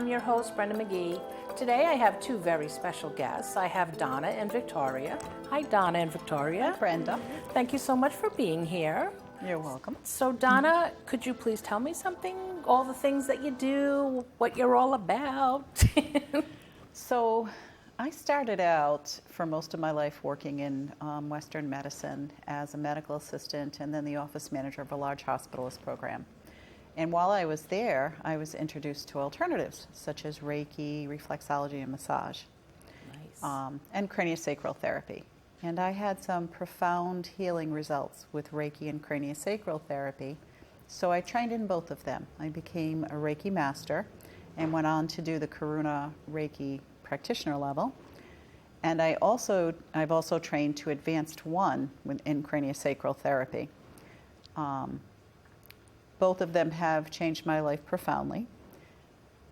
I'm your host, Brenda McGee. Today I have two very special guests. I have Donna and Victoria. Hi, Donna and Victoria. Hi, Brenda. Thank you so much for being here. You're welcome. So, Donna, could you please tell me something, all the things that you do, what you're all about? So, I started out for most of my life working in Western medicine as a medical assistant and then the office manager of a large hospitalist program. And while I was there, I was introduced to alternatives such as Reiki, reflexology, and massage. Nice. And craniosacral therapy. And I had some profound healing results with Reiki and craniosacral therapy. So I trained in both of them. I became a Reiki master and went on to do the Karuna Reiki practitioner level. And I've also trained to advanced 1 in craniosacral therapy. Both of them have changed my life profoundly.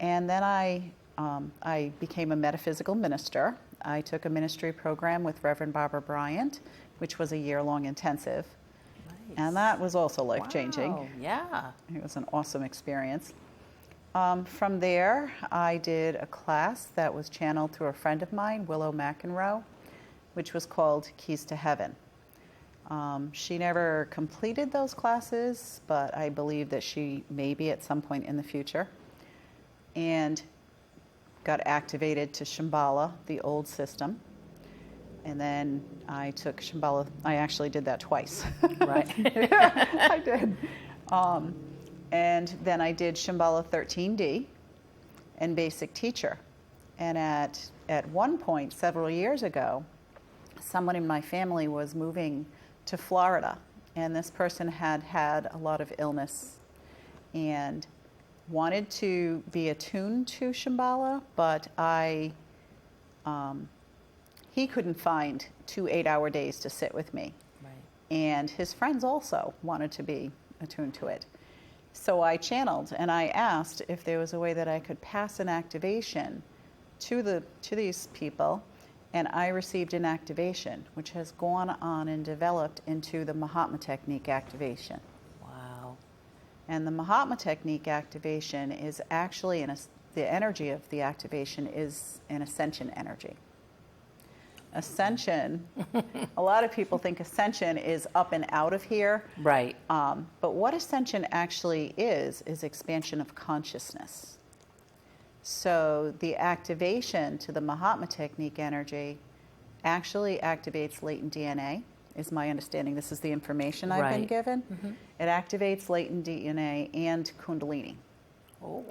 And then I became a metaphysical minister. I took a ministry program with Reverend Barbara Bryant, which was a year-long intensive. Nice. And that was also life-changing. Wow, yeah. It was an awesome experience. From there, I did a class that was channeled through a friend of mine, Willow McEnroe, which was called Keys to Heaven. She never completed those classes, but I believe that she may be at some point in the future. And got activated to Shambhala, the old system. And then I took Shambhala. I actually did that twice. Right. I did. And then I did Shambhala 13D and Basic Teacher. And at one point, several years ago, someone in my family was moving to Florida. And this person had had a lot of illness and wanted to be attuned to Shambhala, but he couldn't find 2 8-hour days to sit with me. Right. And his friends also wanted to be attuned to it. So I channeled and I asked if there was a way that I could pass an activation to these people, and I received an activation, which has gone on and developed into the Mahatma Technique activation. Wow. And the Mahatma Technique activation is actually, the energy of the activation is an ascension energy. Ascension, a lot of people think ascension is up and out of here. Right. But what ascension actually is expansion of consciousness. So the activation to the Mahatma Technique energy actually activates latent DNA, is my understanding. This is the information I've been given. Mm-hmm. It activates latent DNA and Kundalini. Oh.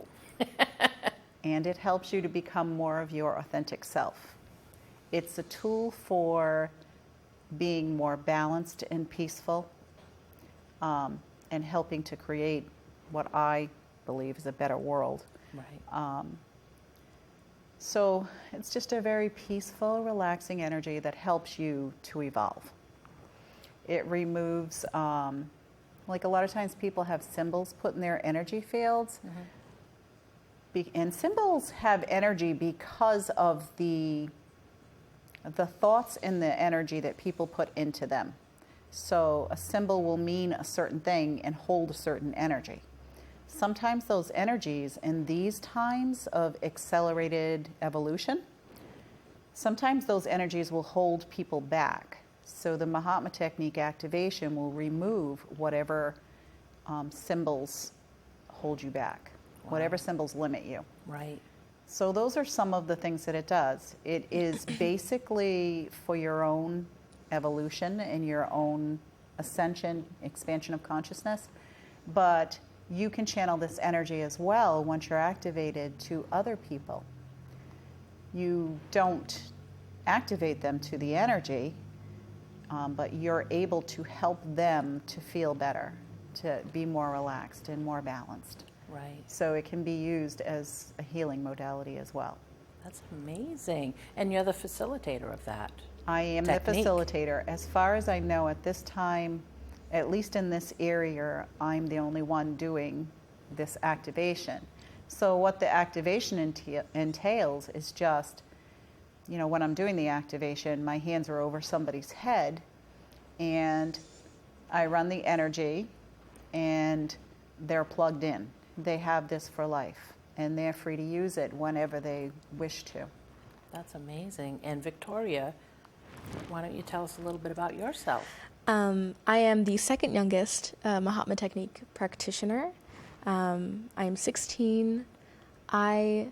And it helps you to become more of your authentic self. It's a tool for being more balanced and peaceful, and helping to create what I believe is a better world. Right. So it's just a very peaceful, relaxing energy that helps you to evolve. It removes, like a lot of times people have symbols put in their energy fields. Mm-hmm. And symbols have energy because of the thoughts and the energy that people put into them. So a symbol will mean a certain thing and hold a certain energy. Sometimes those energies in these times of accelerated evolution, sometimes those energies will hold people back. So the Mahatma Technique activation will remove whatever symbols hold you back, whatever symbols limit you. Right. So those are some of the things that it does. It is basically for your own evolution and your own ascension, expansion of consciousness, but you can channel this energy as well once you're activated to other people. You don't activate them to the energy, but you're able to help them to feel better, to be more relaxed and more balanced. Right. So it can be used as a healing modality as well. That's amazing. And you're the facilitator of that. I am technique. The facilitator. As far as I know at this time, at least in this area, I'm the only one doing this activation. So what the activation entails is just, when I'm doing the activation, my hands are over somebody's head and I run the energy and they're plugged in. They have this for life. and they're free to use it whenever they wish to. That's amazing. And Victoria, why don't you tell us a little bit about yourself? I am the second youngest Mahatma Technique practitioner. I'm 16. I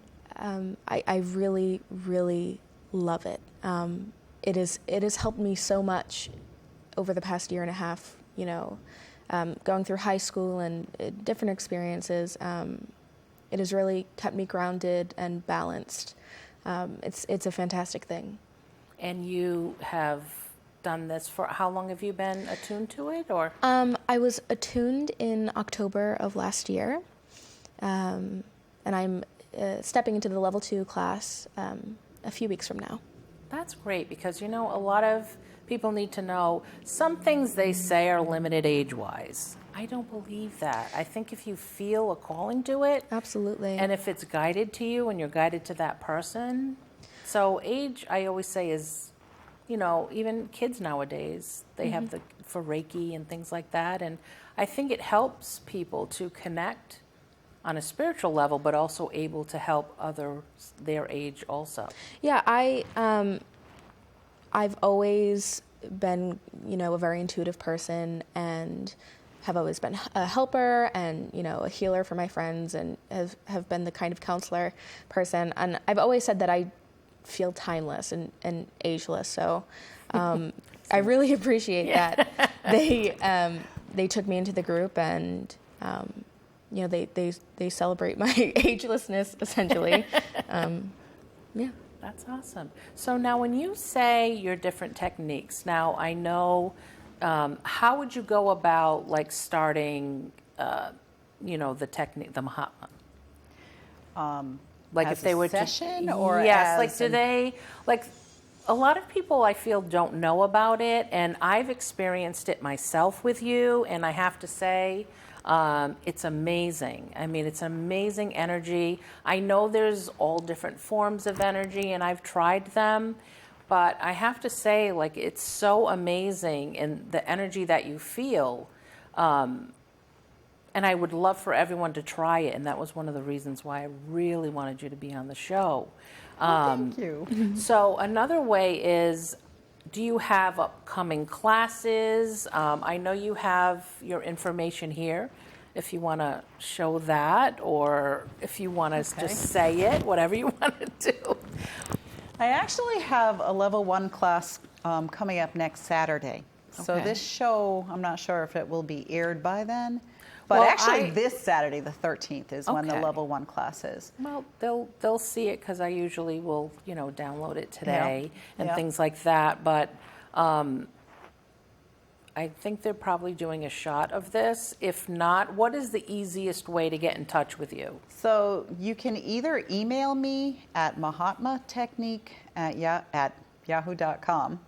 really, really love it. It has helped me so much over the past year and a half, going through high school and different experiences. It has really kept me grounded and balanced. It's a fantastic thing. And you have done this for, how long have you been attuned to it, or? I was attuned in October of last year, and I'm stepping into the level 2 class a few weeks from now. That's great, because a lot of people need to know some things they say are limited age-wise. I don't believe that. I think if you feel a calling to it, absolutely, and if it's guided to you and you're guided to that person. So age, I always say, is, even kids nowadays, they have for Reiki and things like that. And I think it helps people to connect on a spiritual level, but also able to help others their age also. Yeah, I've always been, a very intuitive person, and have always been a helper and, a healer for my friends, and have been the kind of counselor person. And I've always said that I feel timeless and ageless. So I really appreciate that they took me into the group, and they celebrate my agelessness essentially. Yeah. That's awesome. So now when you say your different techniques, now I know, how would you go about starting, the technique, the Mahatma? If they were session or yes, do they, a lot of people I feel don't know about it, and I've experienced it myself with you, and I have to say, it's amazing. I mean, it's amazing energy. I know there's all different forms of energy, and I've tried them, but I have to say, it's so amazing, and the energy that you feel. And I would love for everyone to try it, and that was one of the reasons why I really wanted you to be on the show. Thank you. So another way is, do you have upcoming classes? I know you have your information here, if you want to show that, or if you want to just say it, whatever you want to do. I actually have a level 1 class coming up next Saturday. So this show, I'm not sure if it will be aired by then. But this Saturday, the 13th, is when the level 1 class is. Well, they'll see it, because I usually will, download it today and things like that. But I think they're probably doing a shot of this. If not, what is the easiest way to get in touch with you? So you can either email me at mahatmatechnique@yahoo.com,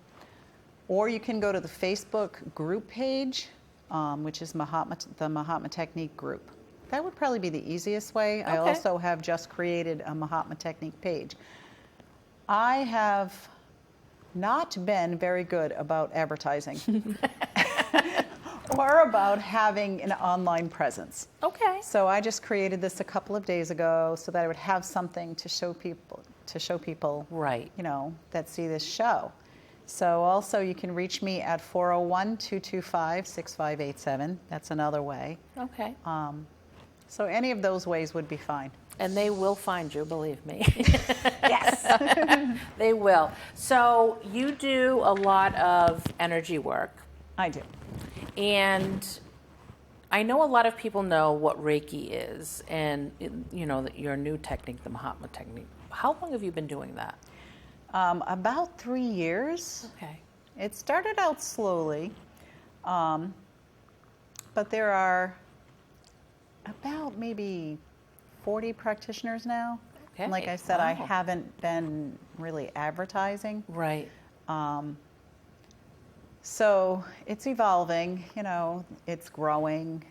or you can go to the Facebook group page, which is the Mahatma Technique group. That would probably be the easiest way. I also have just created a Mahatma Technique page. I have not been very good about advertising or about having an online presence. Okay. So I just created this a couple of days ago so that I would have something to show people, right, that see this show. So also you can reach me at 401-225-6587. That's another way. Okay. So any of those ways would be fine. And they will find you, believe me. Yes. They will. So you do a lot of energy work. I do. And I know a lot of people know what Reiki is, and your new technique, the Mahatma Technique. How long have you been doing that? About 3 years. Okay. It started out slowly, but there are about maybe 40 practitioners now. Okay. And like I said, I haven't been really advertising. Right. So it's evolving, it's growing.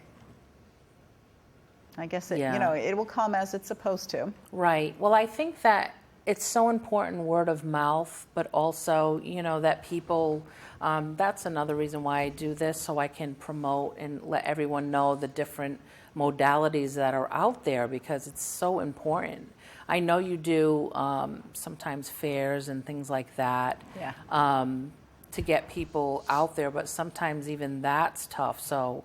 I guess it will come as it's supposed to. Right. Well, I think that it's so important, word of mouth, but also, that people, that's another reason why I do this, so I can promote and let everyone know the different modalities that are out there, because it's so important. I know you do sometimes fairs and things like that. Yeah. To get people out there, but sometimes even that's tough. So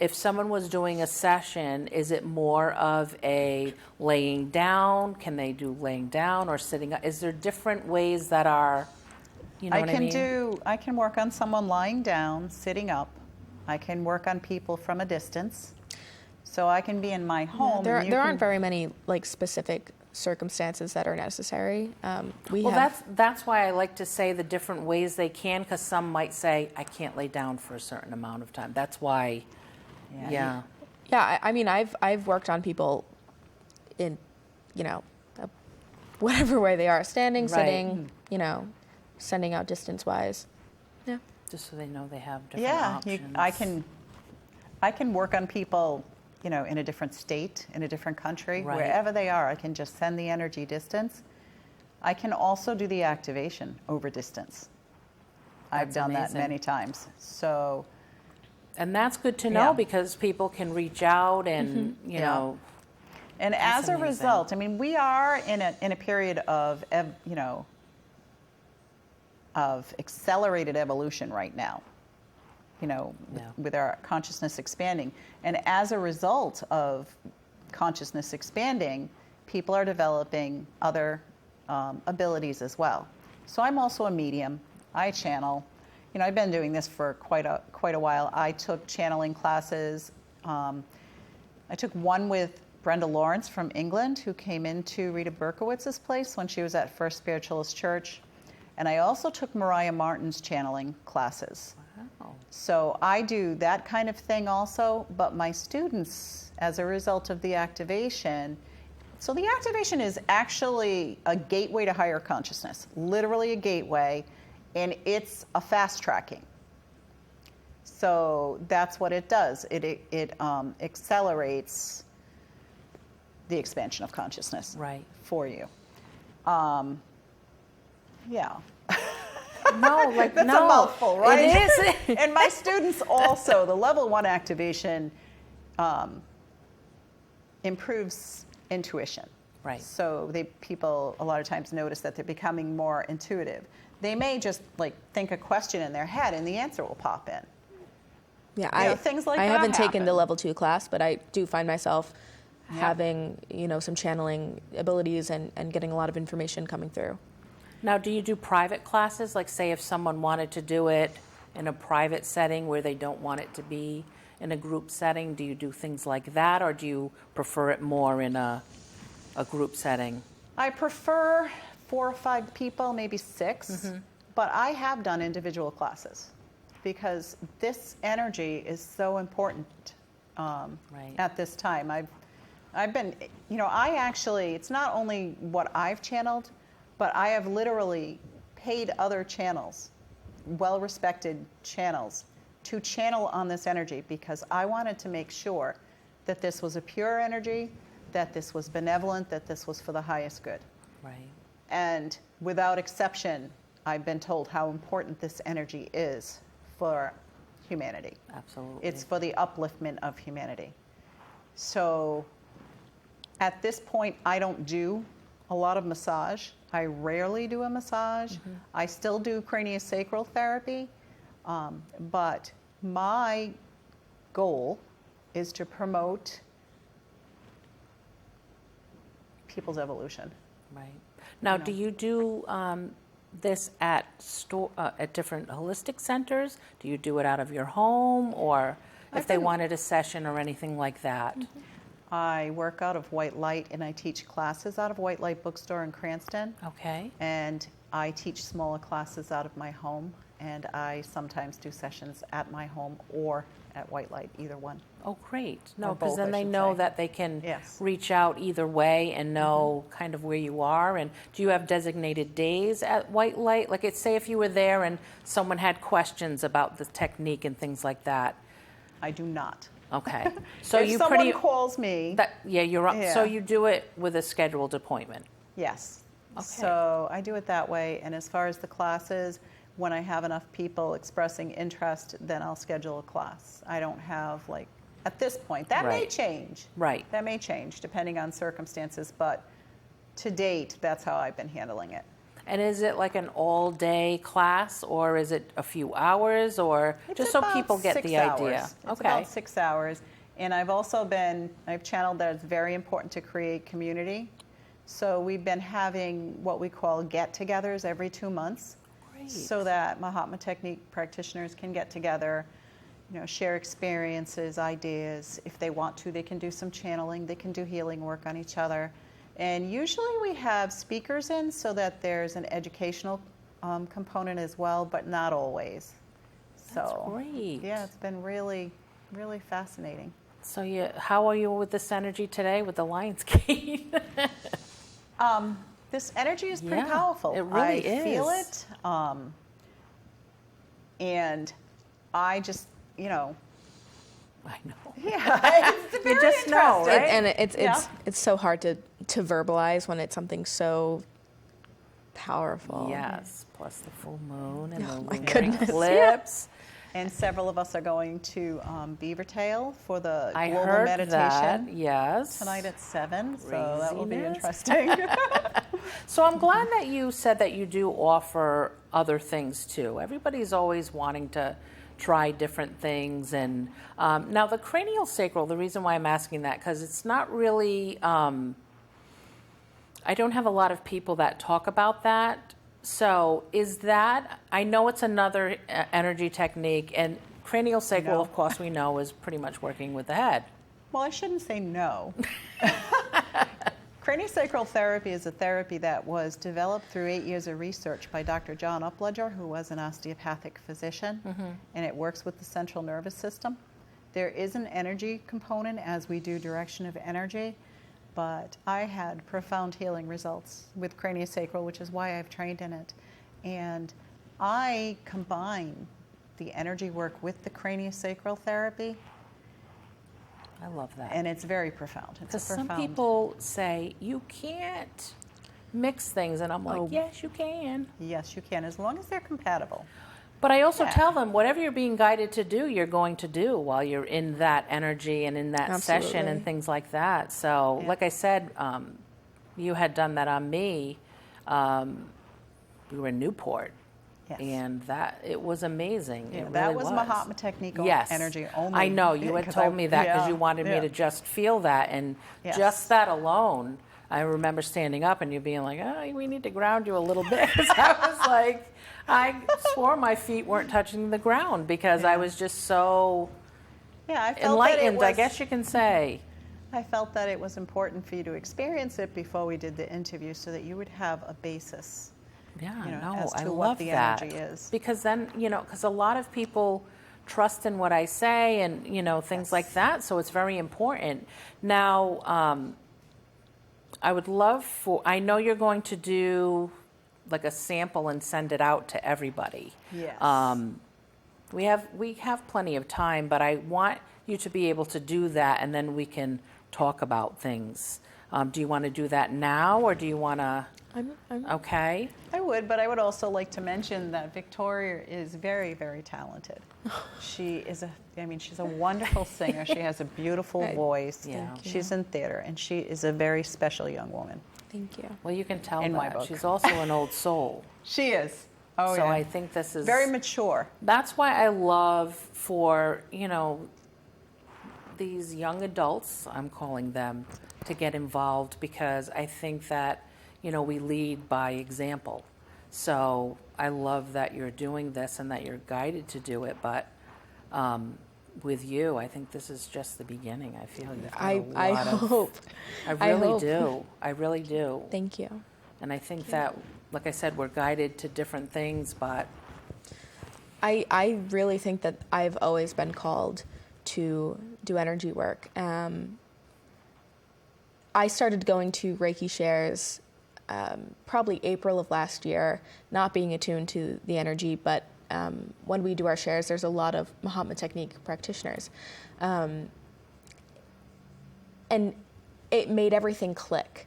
if someone was doing a session, is it more of a laying down? Can they do laying down or sitting up? Is there different ways that are, what I mean? I can work on someone lying down, sitting up. I can work on people from a distance. So I can be in my home. Yeah, there aren't very many specific circumstances that are necessary. That's why I like to say the different ways they can, because some might say, I can't lay down for a certain amount of time. That's why, yeah. Yeah, I mean, I've worked on people in, whatever way they are, standing, sitting, sending out distance-wise. Yeah. Just so they know they have different options. I can work on people, in a different state, in a different country, Right. wherever they are. I can just send the energy distance. I can also do the activation over distance. I've That's done amazing. that many times. So, And that's good to know, Yeah. because people can reach out and, Yeah. And That's as a amazing. result, I mean, we are in a period of of accelerated evolution right now. Yeah. With our consciousness expanding, and as a result of consciousness expanding, people are developing other abilities as well. So I'm also a medium. I channel. I've been doing this for quite a while. I took channeling classes. I took one with Brenda Lawrence from England, who came into Rita Berkowitz's place when she was at First Spiritualist Church. And I also took Mariah Martin's channeling classes. Wow. So I do that kind of thing also, but my students, as a result of the activation, so the activation is actually a gateway to higher consciousness, literally a gateway, and it's a fast tracking. So that's what it does. It accelerates the expansion of consciousness Right. for you. Yeah. No, That's a mouthful, right? It is. And my students also, the level 1 activation improves intuition. Right. So people a lot of times notice that they're becoming more intuitive. They may just think a question in their head and the answer will pop in. Yeah, things like I that haven't taken the happen. level 2 class, but I do find myself having, some channeling abilities and getting a lot of information coming through. Now, do you do private classes? Like, say, if someone wanted to do it in a private setting where they don't want it to be in a group setting, do you do things like that, or do you prefer it more in a group setting? I prefer 4 or 5 people, maybe 6, but I have done individual classes because this energy is so important Right. at this time. I've been, it's not only what I've channeled, but I have literally paid other channels, well-respected channels, to channel on this energy because I wanted to make sure that this was a pure energy, that this was benevolent, that this was for the highest good. Right. And without exception, I've been told how important this energy is for humanity. Absolutely. It's for the upliftment of humanity. So at this point, I don't do a lot of massage. I rarely do a massage. I still do craniosacral therapy, but my goal is to promote people's evolution. Right. Now, do you do this at different holistic centers? Do you do it out of your home, or if they wanted a session or anything like that? I work out of White Light, and I teach classes out of White Light Bookstore in Cranston. Okay. And I teach smaller classes out of my home, and I sometimes do sessions at my home or at White Light, either one. Oh, great. No, Or because both, then I they should know say. that they can Yes. reach out either way and know kind of where you are. And do you have designated days at White Light? Like, say if you were there and someone had questions about the technique and things like that. I do not. Okay. So if you someone pretty calls me, that yeah, you're up. Yeah. So you do it with a scheduled appointment. Yes. Okay. So I do it that way. And as far as the classes, when I have enough people expressing interest, then I'll schedule a class. I don't have like, at this point, that may Right. change. Right. That may change depending on circumstances, but to date, that's how I've been handling it. And is it like an all-day class, or is it a few hours, or It's just so about people get 6 the hours. idea? It's Okay. about 6 hours. And I've channeled that it's very important to create community. So we've been having what we call get-togethers every 2 months. Great. So that Mahatma Technique practitioners can get together, share experiences, ideas. If they want to, they can do some channeling, they can do healing work on each other. And usually we have speakers in so that there's an educational component as well, but not always. That's great. Yeah, it's been really, really fascinating. So how are you with this energy today with the Lionsgate? This energy is pretty Yeah, powerful. it really I feel is. it. And I just, I know. yeah, it's very You just know, interesting. right? And Yeah. it's so hard to verbalize when it's something so powerful. Yes, plus the full moon and Oh the my lunar goodness. eclipse. And several of us are going to Beavertail for the I global heard meditation that, yes. tonight at 7, so that will be Craziness. interesting. So I'm glad that you said that you do offer other things too. Everybody's always wanting to try different things. And now the cranial sacral, the reason why I'm asking that, because it's not really, I don't have a lot of people that talk about that. So is that, I know it's another energy technique, and cranial sacral, No. of course, we know is pretty much working with the head. Well, I shouldn't say no. Craniosacral therapy is a therapy that was developed through 8 years of research by Dr. John Upledger, who was an osteopathic physician, and it works with the central nervous system. There is an energy component as we do direction of energy, but I had profound healing results with craniosacral, which is why I've trained in it. And I combine the energy work with the craniosacral therapy, I love that. and it's very profound. It's a Because some profound. people say, you can't mix things, and I'm like, Oh. yes, you can. Yes, you can, as long as they're compatible. But I also Yeah. tell them, whatever you're being guided to do, you're going to do while you're in that energy and in that session Absolutely. and things like that. So, Yeah. like I said, you had done that on me. We were in Newport, Yes. and it was amazing. Yeah, It that really was Mahatma Technique Yes. energy only. I know. You had 'cause told me that because yeah, you wanted me yeah. to just feel that. And Yes. just that alone, I remember standing up and you being like, oh, we need to ground you a little bit. 'Cause I was like, I swore my feet weren't touching the ground because I Yeah. was just so Yeah, I felt that it enlightened, I was, guess you can say. I felt that it was important for you to experience it before we did the interview so that you would have a basis. Yeah, No, no, as I to love what the that. energy is. Because then, because a lot of people trust in what I say and, things Yes. like that. So it's very important. Now, I would love I know you're going to do like a sample and send it out to everybody. Yes. We have plenty of time, but I want you to be able to do that, and then we can talk about things. Do you want to do that now, or do you want to? I'm Okay. I would, but I would also like to mention that Victoria is very, very talented. She's a wonderful singer. She has a beautiful Right. voice. Yeah. Thank you. She's in theater, and she is a very special young woman. Thank you. Well, you can tell In my that. book. She's also an old soul. She is. Oh, So yeah. I think this is Very mature. That's why I love for, these young adults, I'm calling them, to get involved, because I think that, we lead by example. So I love that you're doing this and that you're guided to do it, but with you, I think this is just the beginning. I feel you've got I a lot of- hope. I I really hope. do. I really do. Thank you. And I think that, like I said, we're guided to different things, but I really think that I've always been called to do energy work. I started going to Reiki shares probably April of last year, not being attuned to the energy, but when we do our shares, there's a lot of Mahatma Technique practitioners. And it made everything click.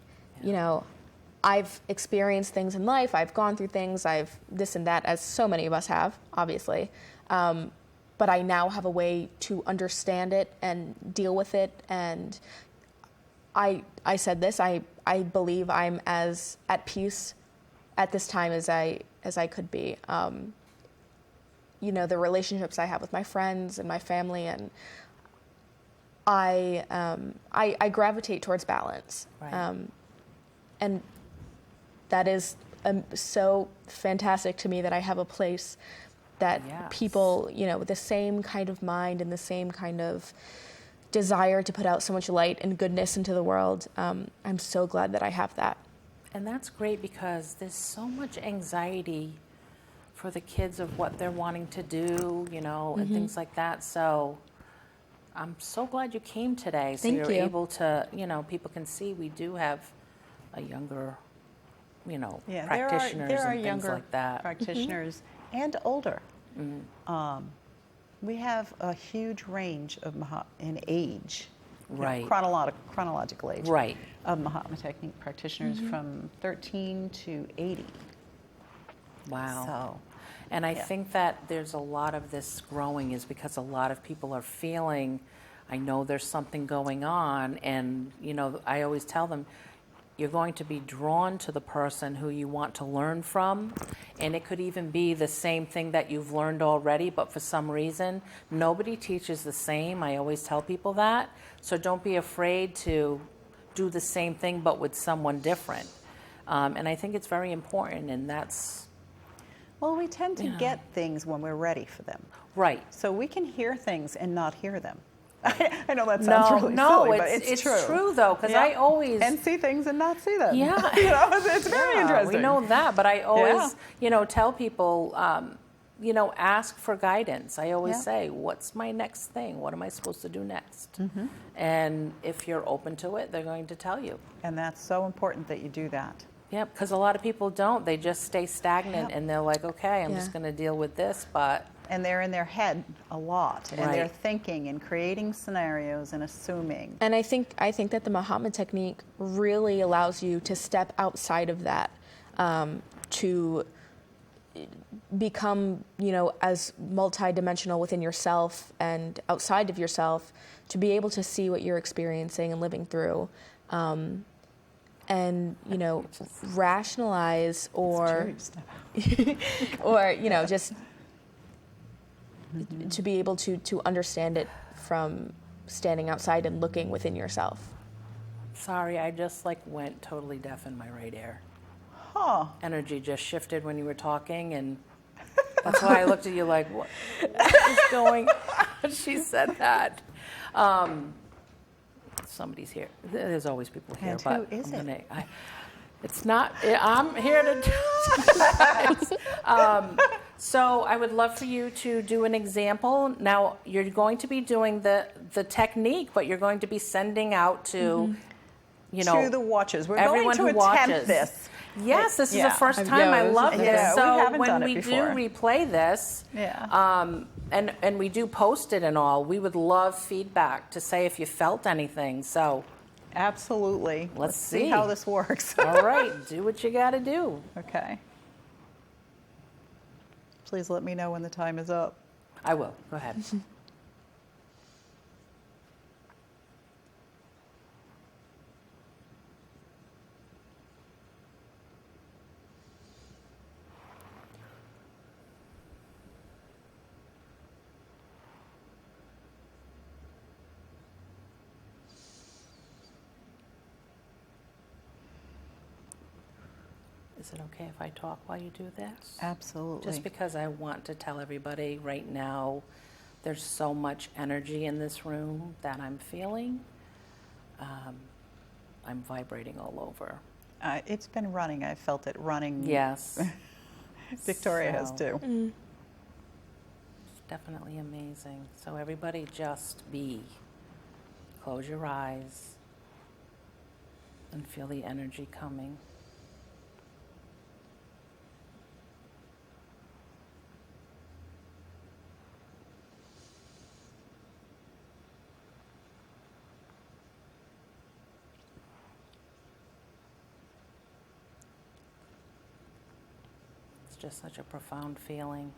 I've experienced things in life, I've gone through things, I've this and that, as so many of us have, obviously. But I now have a way to understand it and deal with it. And I said this, I believe I'm as at peace at this time as I could be. You know, the relationships I have with my friends and my family, and I gravitate towards balance. Right. And that is so fantastic to me that I have a place that Yes. people, you know, with the same kind of mind and the same kind of desire to put out so much light and goodness into the world. I'm so glad that I have that. And that's great because there's so much anxiety for the kids of what they're wanting to do, you know, and things like that. So I'm so glad you came today. So Thank you're you. able to, you know, people can see we do have a younger, you know, practitioners there are and things younger like that. practitioners and older. We have a huge range of in age, Right. chronological age, Right. of Mahatma Technique practitioners from 13 to 80. Wow. So, And I yeah. think that there's a lot of this growing is because a lot of people are feeling, I know there's something going on. And, you know, I always tell them, you're going to be drawn to the person who you want to learn from. And it could even be the same thing that you've learned already, but for some reason, nobody teaches the same. I always tell people that. So don't be afraid to do the same thing, but with someone different. And I think it's very important, and that's well, we tend to get things when we're ready for them. right. So we can hear things and not hear them. I know that sounds really no, silly, but it's true. though, because Yeah. I always And see things and not see them. Yeah. You know, it's very Yeah, interesting. we know that, but I always, Yeah. you know, tell people, you know, ask for guidance. I always Yeah. say, what's my next thing? What am I supposed to do next? Mm-hmm. And if you're open to it, they're going to tell you. And that's so important that you do that. Yeah, because a lot of people don't. They just stay stagnant, Yep. and they're like, okay, I'm Yeah. just going to deal with this, but And they're in their head a lot, and they're Right. thinking and creating scenarios and assuming. And I think that the Mahatma Technique really allows you to step outside of that, to become, you know, as multidimensional within yourself and outside of yourself, to be able to see what you're experiencing and living through, and, you know, rationalize or or, you know, just to be able to understand it from standing outside and looking within yourself. sorry, I just like went totally deaf in my right ear. Huh. Energy just shifted when you were talking, and that's why I looked at you like, what is going on? She said that. Somebody's here. There's always people here, And but who is I'm it? it's not. I'm here to. So I would love for you to do an example. Now you're going to be doing the technique, but you're going to be sending out to, you know, To the watchers. We're everyone going to who attempt watches. this. Yes, this is Yeah. the first I've- time. yeah, I it was- love yeah, this. we So haven't when done it we before. do replay this, Yeah. and we do post it and all, we would love feedback to say if you felt anything. So, Absolutely. Let's see see. how this works. all right, do what you got to do. Okay. Please let me know when the time is up. I will. Go ahead. Is it okay if I talk while you do this? Absolutely. Just because I want to tell everybody right now, there's so much energy in this room that I'm feeling. I'm vibrating all over. It's been running. I felt it running. Yes. Victoria has So- too. It's definitely amazing. So everybody just be. Close your eyes and feel the energy coming. just such a profound feeling.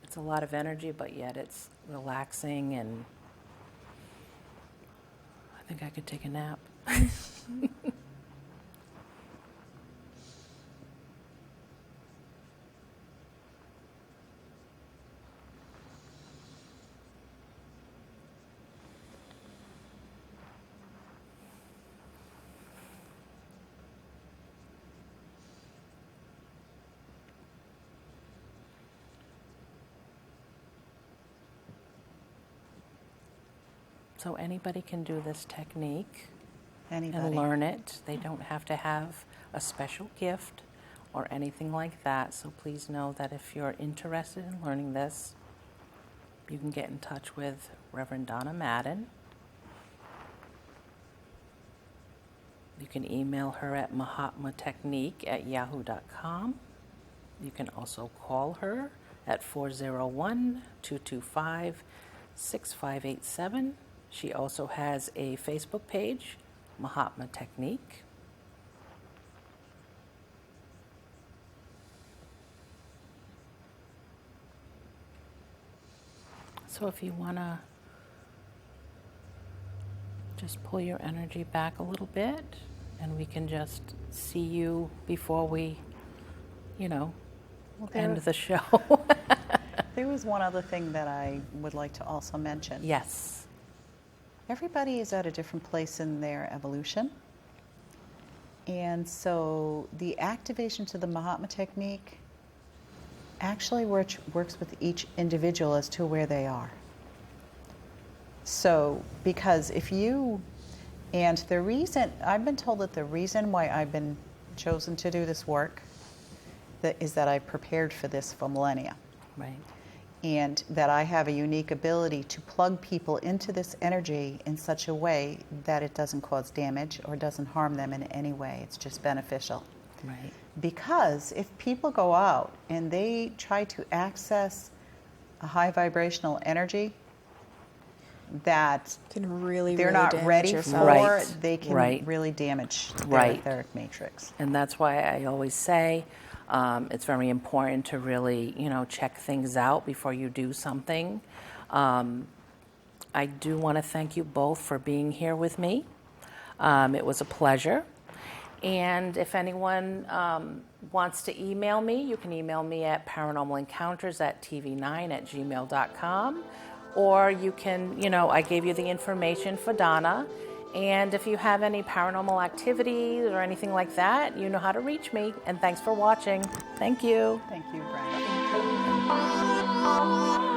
It's a lot of energy, but yet it's relaxing, and I think I could take a nap. So anybody can do this technique and Anybody. learn it. They don't have to have a special gift or anything like that. So please know that if you're interested in learning this, you can get in touch with Reverend Donna Madden. You can email her at mahatmatechnique@yahoo.com. You can also call her at 401-225-6587. She also has a Facebook page, Mahatma Technique. So if you want to just pull your energy back a little bit, and we can just see you before we, end the show. There was one other thing that I would like to also mention. Yes. Everybody is at a different place in their evolution. And so the activation to the Mahatma Technique actually works with each individual as to where they are. So, because if you, and the reason, I've been told that the reason why I've been chosen to do this work is that I prepared for this for millennia. Right. And that I have a unique ability to plug people into this energy in such a way that it doesn't cause damage or doesn't harm them in any way. It's just beneficial. Right. Because if people go out and they try to access a high vibrational energy that Can really, they're really not damage ready yourself. for, Right. they can Right. really damage their Right. etheric matrix. And that's why I always say it's very important to really, check things out before you do something. I do want to thank you both for being here with me. It was a pleasure. And if anyone wants to email me, you can email me at paranormalencounters@tv9@gmail.com. Or you can, I gave you the information for Donna. And if you have any paranormal activities or anything like that, you know how to reach me. And thanks for watching. Thank you. Thank you, Brenda.